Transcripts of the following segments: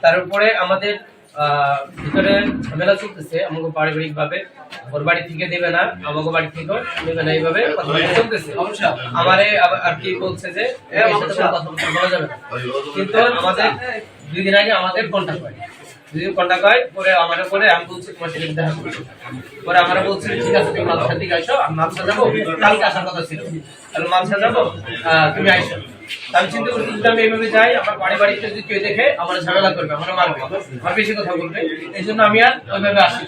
তারপরে আমাদের ভিতরে ঝামেলা চলতেছে, আমাকে পারিবারিক ভাবে ওর বাড়ি থেকে দেবে না, আমাকে বাড়ি থেকে দেবে না, এইভাবে চলতেছে। আমারে আর কি বলছে যে বলা যাবে না, কিন্তু আমাদের 2 দিন আগে আমাদের কন্ট্যাক্ট হয়, 2 দিন কন্ট্যাক্ট হয়। পরে আমার পরে আমি বলছি তোমার সাথে দেখা করবো, পরে আমরা বলছি ঠিক আছে তুমি মাদ্রাসা থেকে আসো, আমি মাদ্রাসা যাবো, কালকে আসার কথা ছিল, তাহলে মাদ্রাসা যাবো, তুমি আইসো। আমি চিন্তা করছি যদি আমি এইভাবে যাই, আমার বাড়িতে যদি কেউ দেখে আমার ঝামেলা করবে, আমার মারবে, আমার বেশি কথা বলবে, এই জন্য আমি আর ওইভাবে আসি।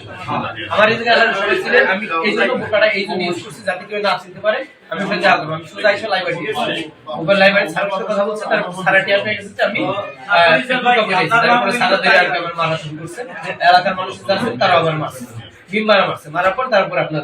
আমার এই জায়গায় আসার সময় ছিলেন, আমি এই জন্য বোকাটা এই জন্য ইউজ করছি যাতে কেউ না আসতে পারে। আমি ওখানে যা করবো, আমি শুধু আইসা লাইব্রেরি ওখানে লাইব্রেরি স্যারের সাথে কথা বলছি, তারপর সারা টিয়া পেয়ে গেছে আমি তারপরে সারা দিয়ে আর আমার মারা শুরু করছে, এলাকার মানুষ যাচ্ছে তারা আমার মারছে, বিম্বারা মারছে, মারার পর তারপর আপনার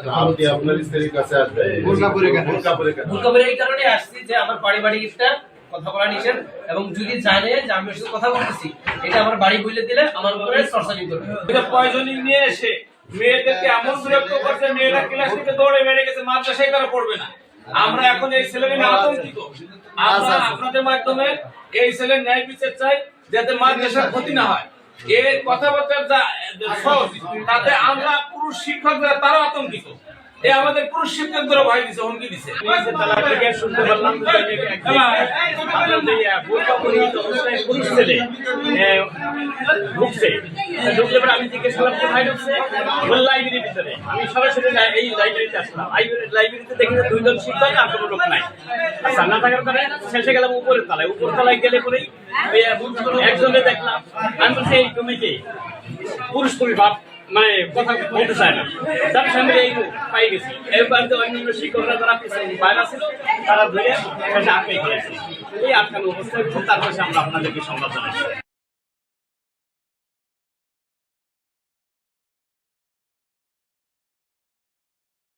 স্ত্রীর কাছে আসবে বুরকাপুরে এই কারণে আসছি যে আমার পারিবারিকটা কথা বলা নিষেধ, এবং যদি জানে যে আমি ওর সাথে কথা বলতেছি এটা আমার বাড়ি বলে দিলে আমার উপরে সরসানি করবে। এটা পয়জনিং নিয়ে এসে মেয়েদেরকে এমন বিরক্ত করছে, মেয়েরা ক্লাস থেকে দৌড়ে বেড়ে গেছে, মাদ্রাসায় তারা পড়বে না। আমরা এখন এই ছেলেকে নিয়ে আতঙ্কিত, আমরা আপনাদের মাধ্যমে এই ছেলের ন্যায় বিচার চাই যাতে মাদ্রাসার ক্ষতি না হয়। এর কথাবার্তার তাতে আমরা পুরুষ শিক্ষকরা তারা আতঙ্কিত, এ আমাদের পুরুষ শিক্ষকদের ভয় দিচ্ছে, হুমকি দিচ্ছে। শুনতে পারলাম ঢুকলে আমি জিজ্ঞেস করলাম কোথায় ঢুকছে, লাইব্রেরির ভিতরে। আমি সরাসরি এই লাইব্রেরিতে আসলাম, লাইব্রেরিতে দেখি 2 জন শিক্ষক আর কোনো লোক নাই। সামনে থাকার কারণে শেষে গেলাম উপরের তলায় গেলে পরেই একজনে দেখলাম, আমি বলছি এই তুমি কে? পুরুষ তুমি বাপ, মানে কথা বলতে চায় না, তার সামনে এই পাই গেছি। এরপর অন্যান্য শিক্ষকরা যারা বাইরে ছিল তারা ধরে আটকে গিয়েছে। এই আটকানো অবস্থায় তারপরে আমরা আপনাদেরকে সংবাদ জানাচ্ছি।